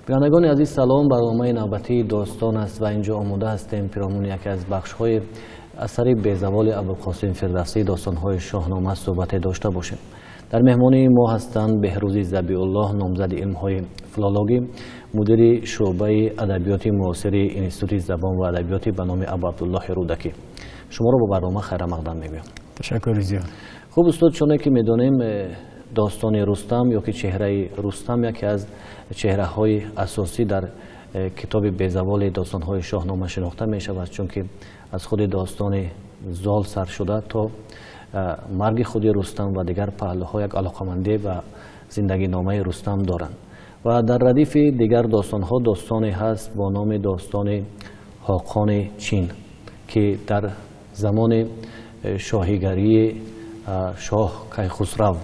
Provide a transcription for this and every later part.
بینندگان عزیز سلام، برنامه نوبتی داستان است و اینجا آماده هستیم پیرامون یکی از بخش‌های اثر بی‌زوال ابوالقاسم فردوسی داستان‌های شاهنامه صحبت داشته باشیم. در مهمانی ما هستند بهروزی ذبیح‌الله، نامزد علم‌های فیلولوژی، مدیر شعبه ادبیات معاصر انستیتوت زبان و ادبیات به نام ابو عبدالله رودکی. شما رو با برنامه خیر مقدم میگویم. تشکر زیاد. خوب استاد، چون که میدونیم داستان رستم یا که چهره رستم یکی از چهره‌های اساسی در کتاب بی‌زوال داستان‌های شاهنامه شناخته می شود، چون که از خود داستان زال سر شده تا مرگ خود رستم و دیگر پهلوها یک علاقمندی و زندگی نامه رستم دارند. و در ردیف دیگر داستان‌ها داستانی هست با نام داستان خاقان چین که در زمان شاهیگری شاه کیخسرو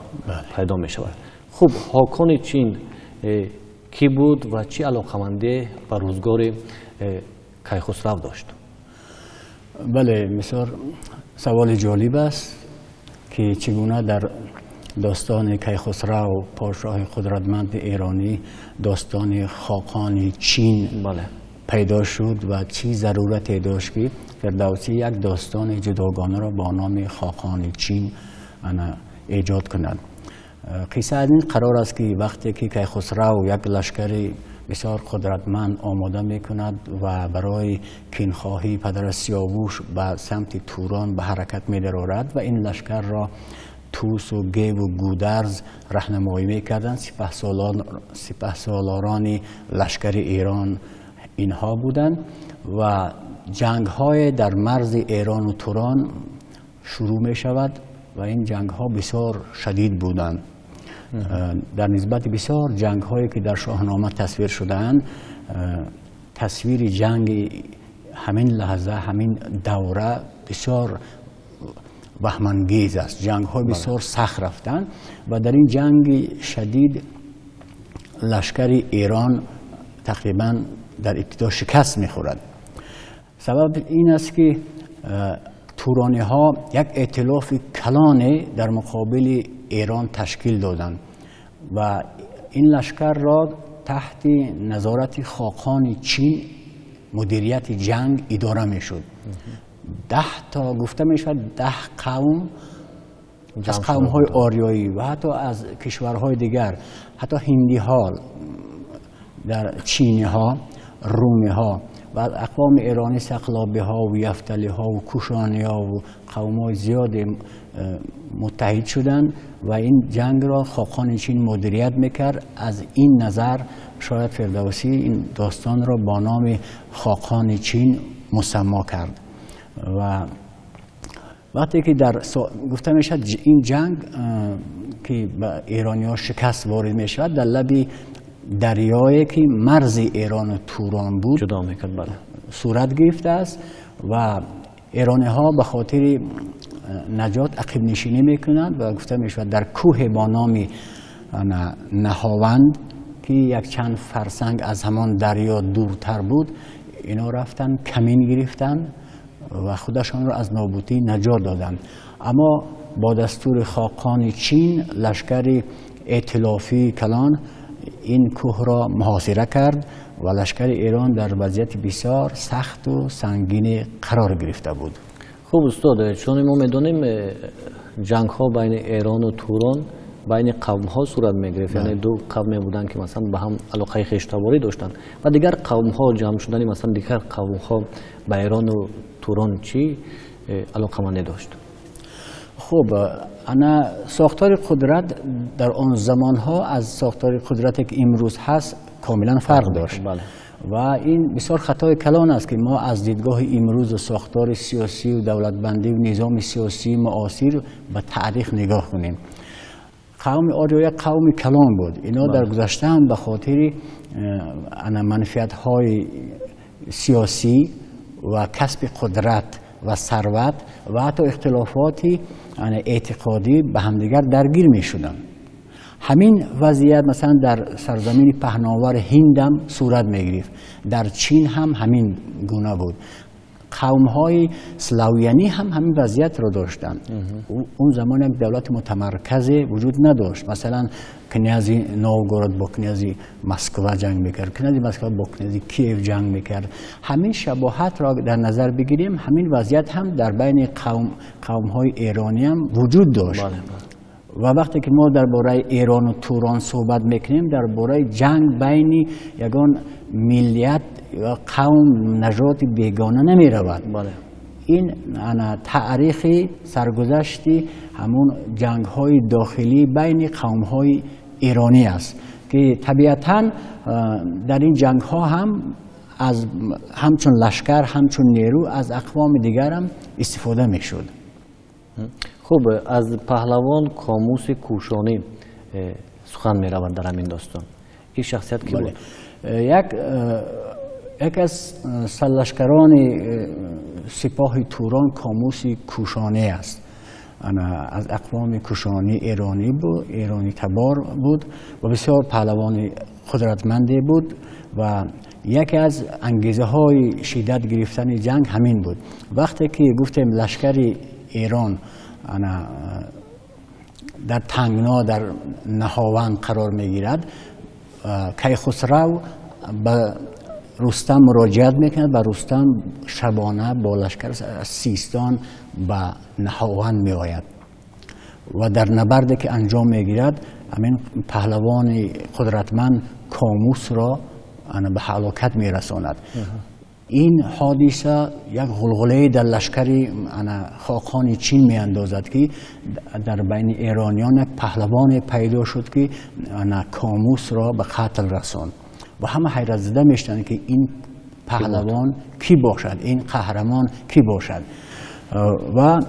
پیدا می شود. خوب، خاقان چین کی بود و چه علاقمندی به روزگار کیخسرو داشت؟ بله، بسیار سوال جالب است که چگونه در داستان کیخسرو پادشاه قدرتمند ایرانی داستان خاقان چین پیدا شد و چی ضرورتی داشت که فردوسی یک داستان جداگانه را با نام خاقان چین ایجاد کند. قصه از این قرار است که وقتی که کیخسرو یک لشکر بسیار قدرتمند آماده می کند و برای کینخواهی پدر سیاووش به سمت توران به حرکت می درآورد و این لشکر را توس و گیو و گودرز راهنمایی می کردند. سپهسالاران لشکر ایران اینها بودند و جنگ های در مرز ایران و توران شروع می شود و این جنگ ها بسیار شدید بودند. در نسبت بسیار جنگ هایی که در شاهنامه تصویر شدند، تصویر جنگ همین لحظه، همین دوره بسیار وهم‌انگیز است. جنگ های بسیار سخت رفتند و در این جنگ شدید لشکر ایران تقریبا در ابتدا شکست می‌خورد. سبب این است که تورانی ها یک ائتلاف کلان در مقابل ایران تشکیل دادند و این لشکر را تحت نظارت خاقان چین مدیریت جنگ اداره می شد. 10 تا گفته می شود 10 قوم از قوم های آریایی و حتی از کشورهای دیگر، حتی هندی ها، در چینی ها، رومی ها و اقوام ایرانی، سقلابی ها و یفتلی ها و کوشانی ها و قوم های زیاد متحد شدند و این جنگ را خاقان چین مدیریت میکرد. از این نظر شاید فردوسی این داستان را با نام خاقان چین مسما کرد. و وقتی که گفته میشد این جنگ که به ایرانی ها شکست وارد میشود، در لب دریایی که مرز ایران و توران بود جدا میکرد صورت گرفته است و ایرانی ها به خاطر نجات عقب نشینی میکنند و گفته میشود در کوه با نام نهاوند که یک چند فرسنگ از همان دریا دورتر بود، اینا رفتن کمین گرفتن و خودشان را از نابودی نجات دادند. اما با دستور خاقان چین لشکر ائتلافی کلان این کوه را محاصره کرد و لشکر ایران در وضعیت بسیار سخت و سنگین قرار گرفته بود. خوب استاد، چون ما میدونیم جنگ ها بین ایران و توران بین قوم ها صورت میگرفت، یعنی دو قوم بودن که مثلا به هم علاقه خویشتواری داشتن و دیگر قوم ها جمع شدن، مثلا دیگر قوم ها به ایران و توران چی علاقمندی داشت؟ خب، انا ساختار قدرت در آن زمان ها از ساختار قدرتی که امروز هست کاملا فرق داشت. و این بسیار خطای کلان است که ما از دیدگاه امروز و ساختار سیاسی و دولتبندی و نظام سیاسی معاصر به تاریخ نگاه کنیم. قوم آریایی قوم کلان بود. اینا در گذشته هم به خاطر منفعت های سیاسی و کسب قدرت و ثروت و حتی اختلافاتی اعتقادی به همدیگر درگیر می شدن. همین وضعیت مثلا در سرزمین پهناور هند هم صورت می گرفت. در چین هم همین گونه بود. قوم های سلاویانی هم همین وضعیت رو داشتن. اون زمان یک دولت متمرکز وجود نداشت. مثلا کنیازی نوگورود با کنیازی مسکو جنگ میکرد، کنیازی مسکو با کنیازی کیف جنگ میکرد. همین شباهت را در نظر بگیریم، همین وضعیت هم در بین قوم های ایرانی هم وجود داشت. و وقتی که ما درباره ایران و توران صحبت میکنیم، درباره جنگ بین یگان ملیت یا قوم نژاد بیگانه نمی رود. این تاریخی سرگذشتی همون جنگ های داخلی بین قوم های ایرانی است که طبیعتاً در این جنگ ها هم از همچون لشکر، همچون نیرو از اقوام دیگر هم استفاده می شد. خوب، از پهلوان کاموس کوشانی سخن می روند در همین داستان. این شخصیت کی بود؟ یک از سرلشکران سپاه توران کاموس کوشانی است. از اقوام کوشانی ایرانی بود، ایرانی تبار بود و بسیار پهلوان قدرتمندی بود و یکی از انگیزه های شدت گرفتن جنگ همین بود. وقتی که گفتیم لشکر ایران در تنگنا در نهاوند قرار میگیرد، کیخسرو به رستم مراجعت میکند و رستم شبانه با لشکر از سیستان به نهاوند می آید و در نبردی که انجام میگیرد همین پهلوان قدرتمند کاموس را به هلاکت میرساند. این حادثه یک غلغله در لشکر خاقان چین می اندازد که در بین ایرانیان یک پهلوان پیدا شد که کاموس را به قتل رساند و همه حیرت زده میشدند که این پهلوان کی باشد، این قهرمان کی باشد. و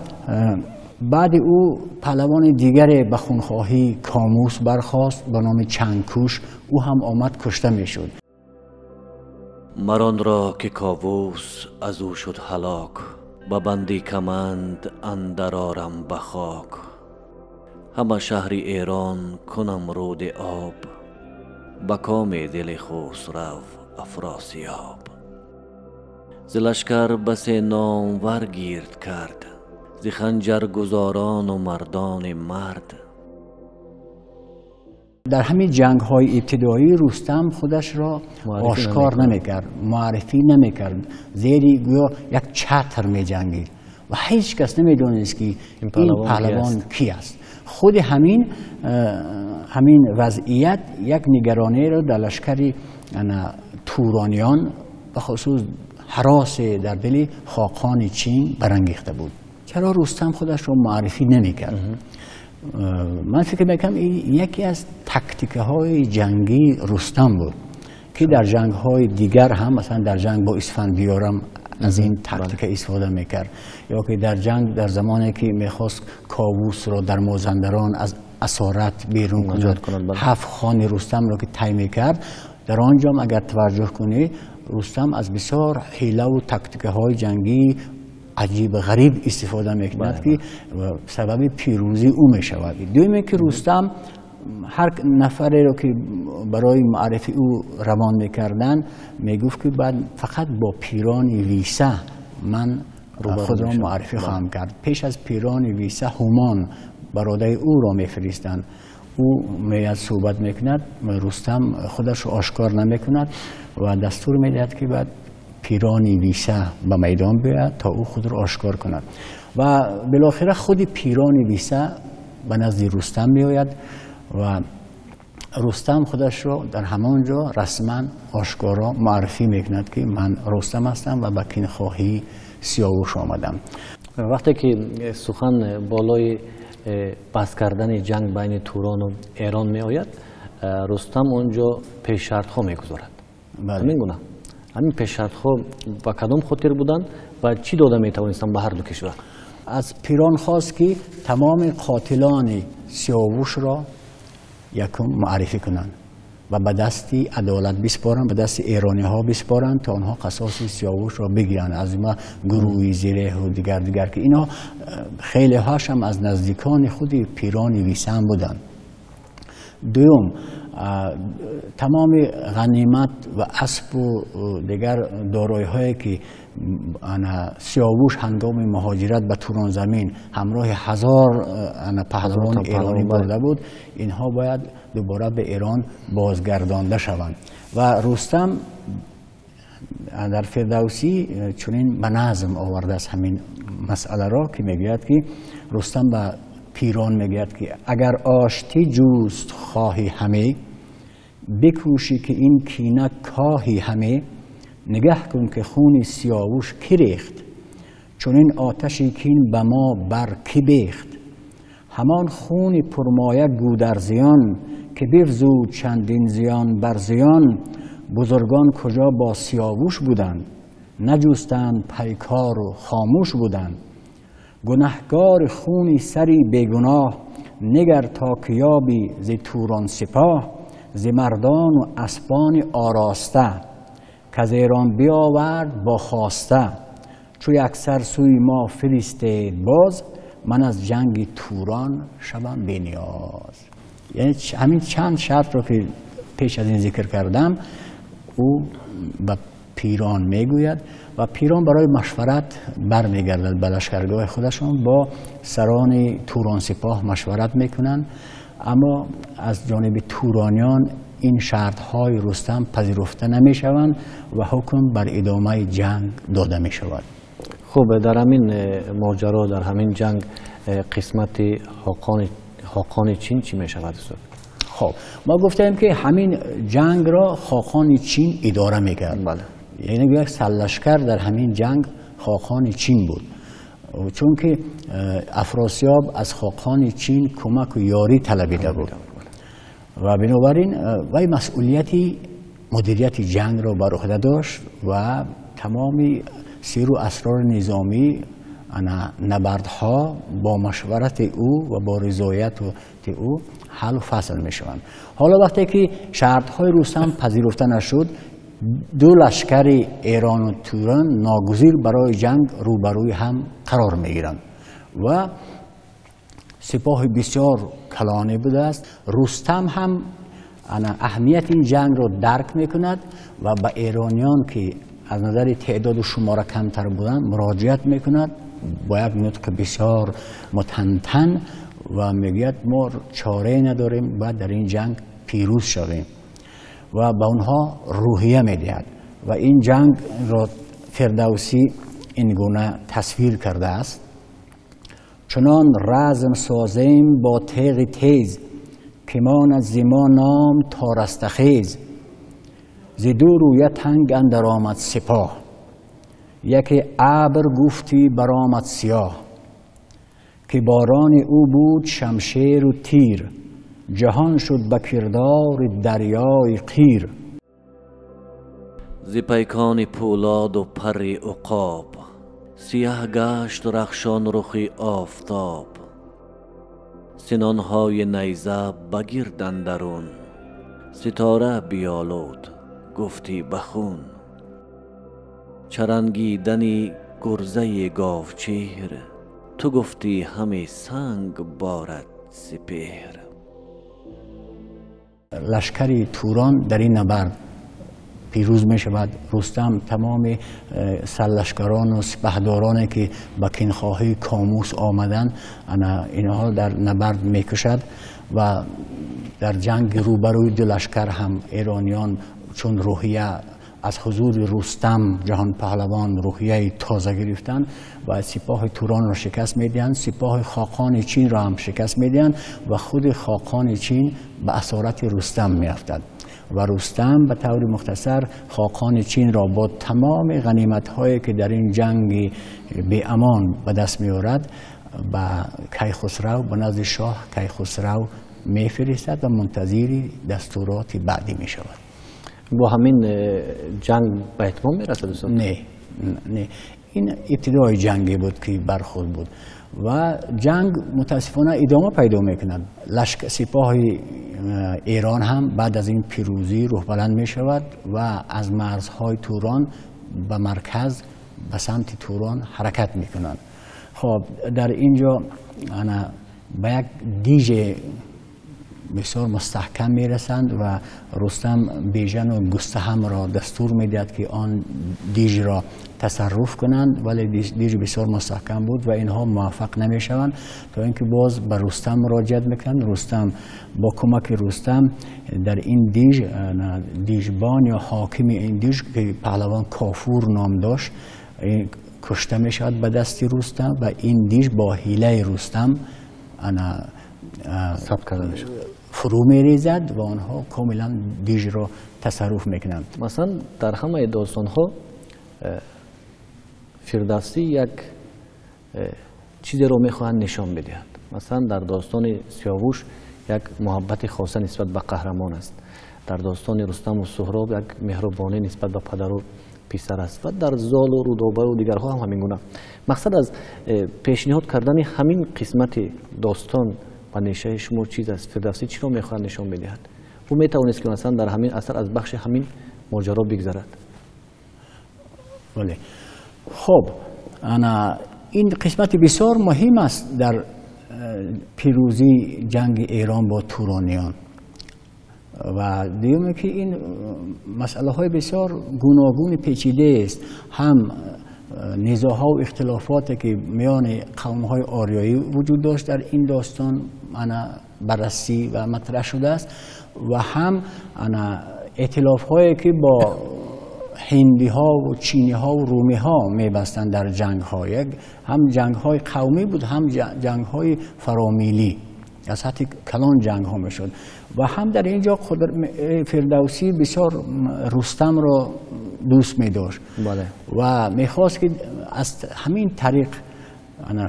بعد او پهلوان دیگر به خونخواهی کاموس برخاست به نام چنگکوش، او هم آمد کشته میشد. مران را که کاووس از او شد هلاک، به بندی کمند اندر آرم به خاک. همه شهر ایران کنم رود آب، به کام دل خسرو افراسیاب. ز لشکر بس نامور گیرد کرد، ز خنجر گزاران و مردان مرد. در همین جنگ های ابتدایی رستم خودش را آشکار نمیکرد، معرفی نمیکرد، زیری گویا یک چتر می جنگید و هیچ کس نمیدونست که این پهلوان کی است. خود همین وضعیت یک نگرانی را در لشکر تورانیان به خصوص هراس در دل خاقان چین برانگیخته بود. چرا رستم خودش را معرفی نمیکرد؟ من فکر میکنم این یکی از تاکتیک های جنگی رستم بود که در جنگ های دیگر هم، مثلا در جنگ با اسفندیار هم از این تاکتیک استفاده میکرد، یا که در جنگ در زمانی که میخواست کاووس رو در مازندران از اسارت بیرون کند، 7 خان رستم رو که طی میکرد، در آنجا اگر توجه کنی رستم از بسیار حیله و تاکتیک های جنگی عجیب غریب استفاده میکند که سبب پیروزی او میشود. دومی که رستم هر نفری رو که برای معرفی او روان میکردن میگفت که بعد فقط با پیران ویسه من خود را معرفی خواهم کرد. پیش از پیران ویسه هومان برادر او را میفرستند، او میاد صحبت میکند، رستم خودش رو آشکار نمیکند و دستور میدهد که بعد پیران ویسه به میدان بیاید تا او خود را آشکار کند و بالاخره خود پیران ویسه به نزد رستم میآید و رستم خودش را در همانجا رسما آشکارا معرفی میکند که من رستم هستم و به کینخواهی سیاوش آمدم. وقتی که سخن بالای بس کردن جنگ بین توران و ایران می آید، رستم اونجا پیش شرط ها میگذارد. همین گونه همین پیش شرط ها با کدام خاطر بودن و چی داده می توانستن به هر دو کشور؟ از پیران خواست که تمام قاتلان سیاوش را یکم معرفی کنند و به دست عدالت بسپارند، به دست ایرانی ها بسپارند تا آنها قصاص سیاوش را بگیرند. از ما گروهی زره و دیگر که اینا خیلی هاش هم از نزدیکان خود پیران ویسه بودند. دوم، تمام غنیمت و اسب و دیگر دارایی هایی که سیاوش هنگام مهاجرت به توران زمین همراه 1000 پهلوان ایرانی برده بود، اینها باید دوباره به ایران بازگردانده شوند. و رستم در فردوسی چنین به نظم آورده است همین مسئله را که میگوید که رستم به پیران میگوید که اگر آشتی جوست خواهی همه، بکوشی که این کینه کاهی همه، نگه کن که خون سیاوش کی ریخت، چون این آتشی کین به ما بر کی بیخت. همان خون پرمایه گودرزیان، که بفزود چندین زیان بر زیان. بزرگان کجا با سیاوش بودند، نجوستند پیکار و خاموش بودند. گنهگار خونی سری بیگناه، نگر تا که یابی ز توران سپاه. ز مردان و اسبان آراسته، کز ایران بیاورد با خواسته. چو یکسر سوی ما فرستید باز، من از جنگ توران شوم بی نیاز. یعنی همین چند شرط رو که پیش از این ذکر کردم او به پیران میگوید و پیران برای مشورت برمیگردد به لشکرگاه خودشون، با سران توران سپاه مشورت میکنن، اما از جانب تورانیان این شرطهای رستم پذیرفته نمیشوند و حکم بر ادامه جنگ داده میشود. خب در همین ماجرا، در همین جنگ قسمت خاقان چین چی میشود؟ خب ما گفتیم که همین جنگ را خاقان چین اداره میکرد. بله. یعنی یک سرلشکر در همین جنگ خاقان چین بود، چون که افراسیاب از خاقان چین کمک و یاری طلبیده بود و بنابراین وی مسئولیتی مدیریت جنگ را بر عهده داشت و تمام سیر و اسرار نظامی نبردها با مشورت او و با رضایت او حل و فصل می شوند. حالا وقتی که شرطهای رستم پذیرفته نشد، دو لشکر ایران و توران ناگزیر برای جنگ روبروی هم قرار می گیرند و سپاه بسیار کلانه بوده است. رستم هم اهمیت این جنگ را درک می کند و به ایرانیان که از نظر تعداد و شماره کمتر بودند مراجعت می کند با یک نطق بسیار متنتن و میگوید ما چاره نداریم باید در این جنگ پیروز شویم و به اونها روحیه میدهد و این جنگ را فردوسی این گونه تصویر کرده است: چنان رزم سازیم با تیغ تیز، که مان از زما نام تا رستخیز. ز دو رویه تنگ اندر آمد سپاه، یکی ابر گفتی برآمد سیاه. که باران او بود شمشیر و تیر، جهان شد به کردار دریای قیر. ز پیکان پولاد و پر عقاب، سیاه گشت رخشان رخی آفتاب. سنانهای نیزه بگرد اندرون، ستاره بیالود گفتی بخون. چرانگیدنی گرزه گاوچهر، تو گفتی همه سنگ بارد سپهر. لشکر توران در این نبرد پیروز می شود. رستم تمام سرلشکران و سپهدارانی که به کینخواهی کاموس آمدند اینها در نبرد می کشد و در جنگ روبروی دو لشکر هم ایرانیان چون روحیه از حضور رستم جهان پهلوان روحیه تازه گرفتن و سپاه توران را شکست میدهند، سپاه خاقان چین را هم شکست میدهند و خود خاقان چین به اسارت رستم میافتد و رستم به طور مختصر خاقان چین را با تمام غنیمت هایی که در این جنگ بی امان به دست میآورد به کیخسرو، به نزد شاه کیخسرو میفرستد و منتظر دستورات بعدی می شود. با همین جنگ به اتمام میرسد؟ نه این ابتدای جنگی بود که برخورد بود و جنگ متاسفانه ادامه پیدا میکند. سپاه ایران هم بعد از این پیروزی روح بلند می شود و از مرزهای توران به مرکز به سمت توران حرکت میکنند. خب در اینجا به یک دیژ بسیار مستحکم میرسند و رستم بیژن و گستهم را دستور میدهد که آن دیژ را تصرف کنند، ولی دیژ بسیار مستحکم بود و اینها موفق نمیشوند تا اینکه باز به رستم مراجعت میکنند. رستم با کمک رستم در این دیژبان یا حاکم این دیژ که پهلوان کافور نام داشت کشته میشود به دست رستم و این دیژ با حیله رستم فرو میریزد و آنها کاملا دیژ را تصرف میکنند. مثلا در همه داستان ها فردوسی یک چیزی را میخواهند نشان بدهد. مثلا در داستان سیاوش یک محبت خاصه نسبت به قهرمان است، در داستان رستم و سهراب یک مهربانی نسبت به پدر و پسر است و در زال و رودابه و دیگرها هم همین گونه. مقصد از پیشنهاد کردن همین قسمت داستان و نشه شما چیز است. فردوسی چی را میخواهد نشان بدهد؟ او میتوانست که مثلا در همین اثر از بخش همین ماجرا بگذرد. بله. خب این قسمت بسیار مهم است در پیروزی جنگ ایران با تورانیان و دیگه که این مسئله های بسیار گوناگون پیچیده است. هم نزاع‌ها و اختلافاتی که میان قوم‌های آریایی وجود داشت در این داستان بررسی و مطرح شده است و هم ائتلاف‌هایی که با هندی ها و چینی ها و رومی ها میبستند در جنگ ها. هم جنگ های قومی بود، هم جنگ های فرامیلی، از سطح کلان جنگ ها میشد و هم در اینجا فردوسی بسیار رستم را دوست می داشت و میخواست که از همین طریق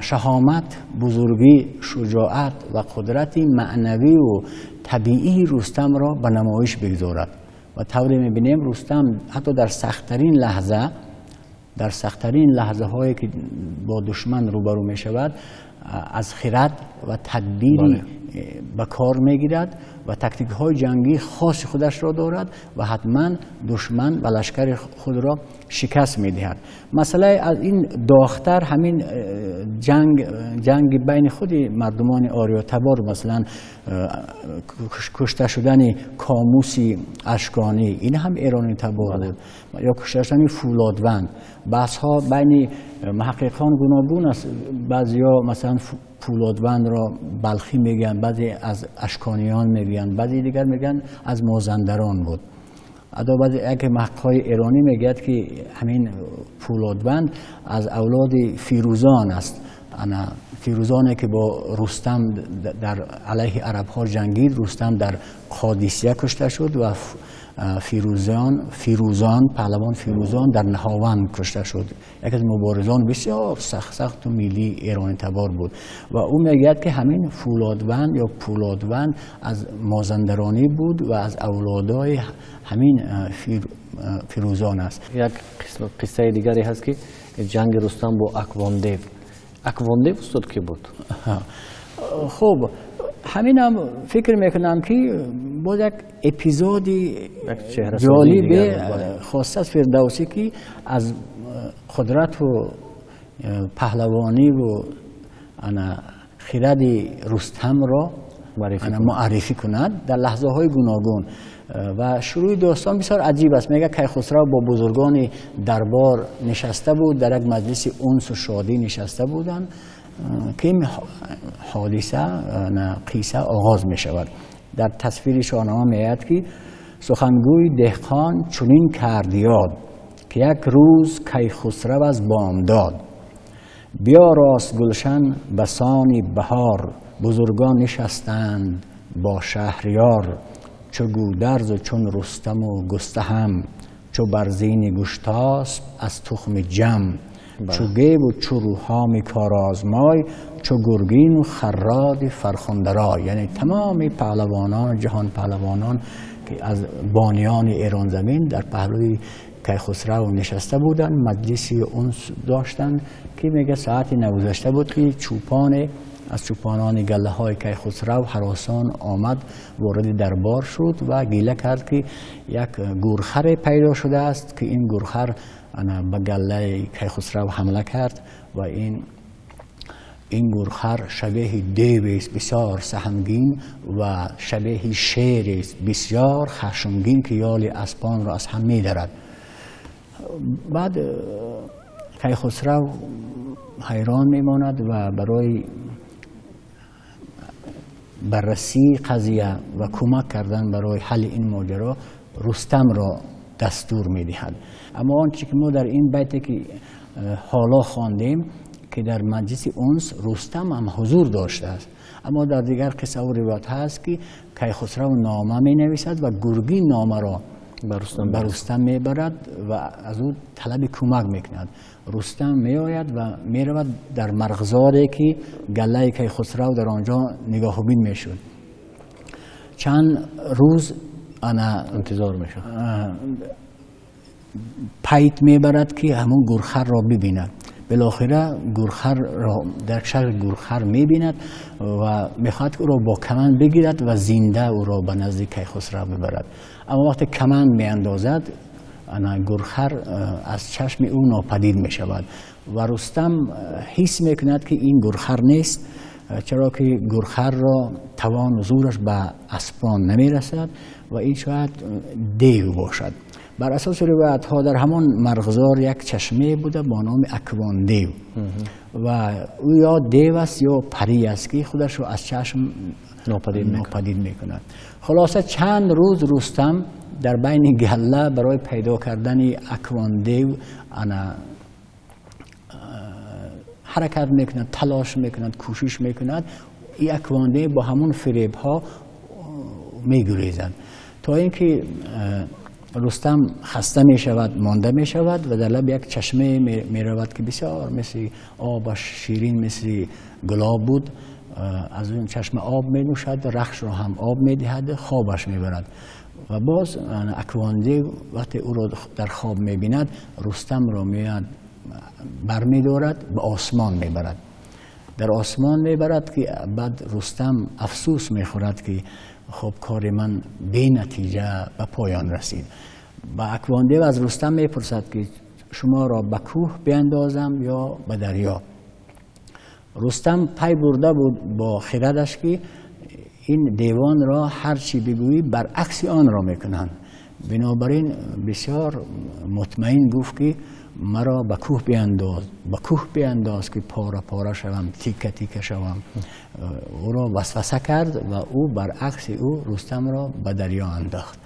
شهامت، بزرگی، شجاعت و قدرت معنوی و طبیعی رستم را به نمایش بگذارد و طوری میبینیم رستم حتی در سخت‌ترین لحظه هایی که با دشمن روبرو میشود از خرد و تدبیری به کار میگیرد و تکتیک های جنگی خاص خودش را دارد و حتما دشمن و لشکر خود را شکست میدهد. مسئله از این داغ‌تر همین جنگ بین خود مردمان آریا تبار، مثلا کشته شدن کاموسی اشکانی، این هم ایرانی تبار بود، یا کشته شدن فولادوند. بحث ها بین محققان گوناگون است. بعضیا مثلا فولادوند را بلخی میگن، بعضی از اشکانیان میگن، بعضی دیگر میگن از مازندران بود. بعضی اگه محققای ایرانی میگد که همین فولادوند از اولاد فیروزان است. فیروزانی که با رستم در علیه عرب ها جنگید. رستم در قادسیه کشته شد و پهلوان فیروزان در نهاوند کشته شد. یکی از مبارزان بسیار سخت و میلی ایرانی تبار بود و او میگد که همین فولادوند یا پولادوند از مازندرانی بود و از اولادای همین فیروزان است. یک قصه دیگری هست که جنگ رستم با اکواندیو استاد که بود. خب همین فکر میکنم که باید یک اپیزودی جالب خاص از فردوسی که از قدرت و پهلوانی و خرد رستم را معرفی کند در لحظه های گوناگون و شروع داستان بسیار عجیب است. میگه کیخسرو با بزرگان دربار نشسته بود، در یک مجلس انس و شادی نشسته بودند که این قصه آغاز می شود. در تصویر شاهنامه میاد که سخنگوی دهقان چنین کرد یاد که یک روز کیخسرو از بامداد بیا راست گلشن بسانی بهار بزرگان نشستند با شهریار چو گودرز و چون رستم و گستهم چو برزین گشتاسپ از تخم جم چو گیو و چو روحام کارآزمای چو گرگین و خراد فرخنده. یعنی تمام پهلوانان جهان پهلوانان که از بانیان ایران زمین در پهلوی کیخسرو نشسته بودند، مجلسی انس داشتند که میگه ساعتی نگذشته بود که از چوپانان گله های کیخسرو هراسان آمد وارد دربار شد و گیله کرد که یک گورخر پیدا شده است که این گورخر به گله کیخسرو حمله کرد و این این گورخر شبیه دیو است بسیار سهمگین و شبیه شیر است بسیار خشمگین که یال اسبان را از هم می‌درد. بعد کیخسرو حیران میماند و برای بررسی قضیه و کمک کردن برای حل این ماجرا رستم را دستور میدهد. اما آنچه که ما در این بیتی که حالا خواندیم که در مجلس انس رستم هم حضور داشته است، اما در دیگر قصه و روایت هست که کیخسرو نامه می نویسد و گرگین نامه را بر رستم می برد و از او طلب کمک میکند. رستم می آید و می رود در مرغزاری که گله کیخسرو در آنجا نگاهبین می شد. چند روز انتظار می شد، پیت می برد که همون گورخر را ببیند. بالاخره گورخر را در شکل گورخر می بیند و میخواد او را با کمند بگیرد و زنده او را به نزدیک کیخسرو ببرد. اما وقتی کمند می اندازد گورخر از چشم او ناپدید می شود و رستم حس می کند که این گورخر نیست، چرا که گورخر را توان و زورش به اسبان نمی رسد و این شاید دیو باشد. بر اساس روایت ها در همان مرغزار یک چشمه بوده با نام اکوان دیو و او یا دیو است یا پری است که خودش رو از چشم ناپدید می کند. خلاصه چند روز رستم در بین گله برای پیدا کردن اکوان دیو حرکت می کند، تلاش می کند، کوشش می کند. این اکوان دیو با همون فریب ها می گریزند تا اینکه رستم خسته می شود، مانده می شود و در لب یک چشمه می رود که بسیار مثل آبش شیرین مثل گلاب بود. از اون چشمه آب می نوشد، رخش را هم آب می دهد، خوابش می برد و باز اکوان دیو وقتی او را در خواب می بیند رستم را میاد بر می دارد به آسمان می برد. در آسمان می برد که بعد رستم افسوس می خورد که خب کار من بی نتیجه به پایان رسید. با اکوان دیو از رستم می پرسد که شما را به کوه بیندازم یا به دریا. رستم پی برده بود با خردش که این دیوان را هر چی بگویی برعکس آن را میکنند. بنابراین بسیار مطمئن گفت که مرا به کوه بینداز که پاره پاره شوم، تیکه تیکه شوم. او را وسوسه کرد و او برعکس او رستم را به دریا انداخت.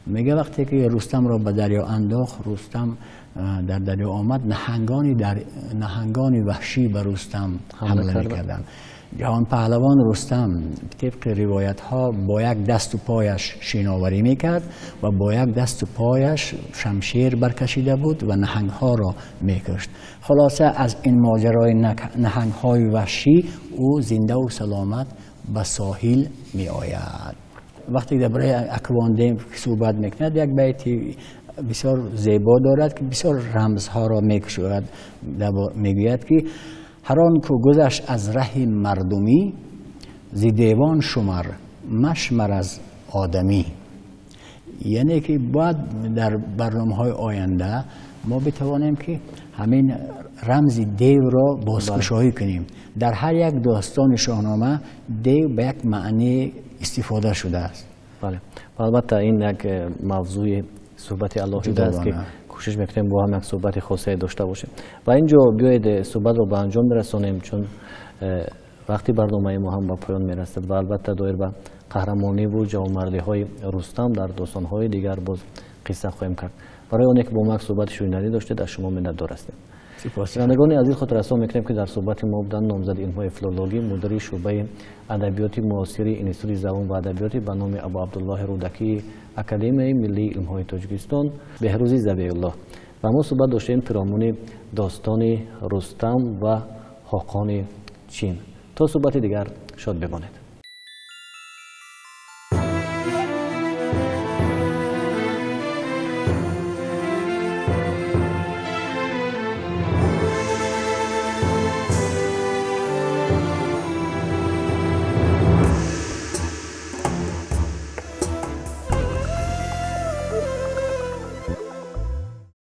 میگه وقتی که رستم را به دریا انداخت، رستم در دریا آمد، نهنگانی وحشی به رستم حمله میکردند. جهان پهلوان رستم طبق روایت ها با یک دست و پایش شیناوری میکرد و با یک دست و پایش شمشیر برکشیده بود و نهنگ ها را میکشت. خلاصه از این ماجرای نهنگ های وحشی او زنده و سلامت به ساحل می آید. وقتی درباره اکوان دیو صحبت میکند یک بیتی بسیار زیبا دارد که بسیار رمزها را میکشد. میگوید که هر آن که گذشت از ره مردمی، ز دیوان شمر مشمر از آدمی. یعنی که باید در برنامه‌های آینده ما بتوانیم که همین رمز دیو را بازگشایی کنیم. در هر یک داستان شاهنامه دیو به یک معنی استفاده شده است. بله. البته این یک موضوع صحبت الله است که کوشش میکنیم با هم یک صحبت خاصی داشته باشیم و اینجا بیایید صحبت رو به انجام برسانیم، چون وقتی برنامه ما هم به پایان میرسد و البته دایر به قهرمانی و جوانمردی های رستم در داستان های دیگر باز قصه خواهیم کرد. برای اونایی که با ما صحبت شنیدنی داشته در شما منتظر هستیم. شنوندگان عزیز، خاطر رسان میکنیم که در صحبت ما بودن نامزد علم‌های فیلولوژی مدیر شعبه ادبیات معاصر انستیتوت زبان و ادبیات به نام ابا عبدالله رودکی اکادمی ملی علم‌های تاجیکستان بهروزی ذبیح‌الله و ما صحبت داشتیم پیرامون داستان رستم و خاقان چین. تا صحبت دیگر شاد بمانید.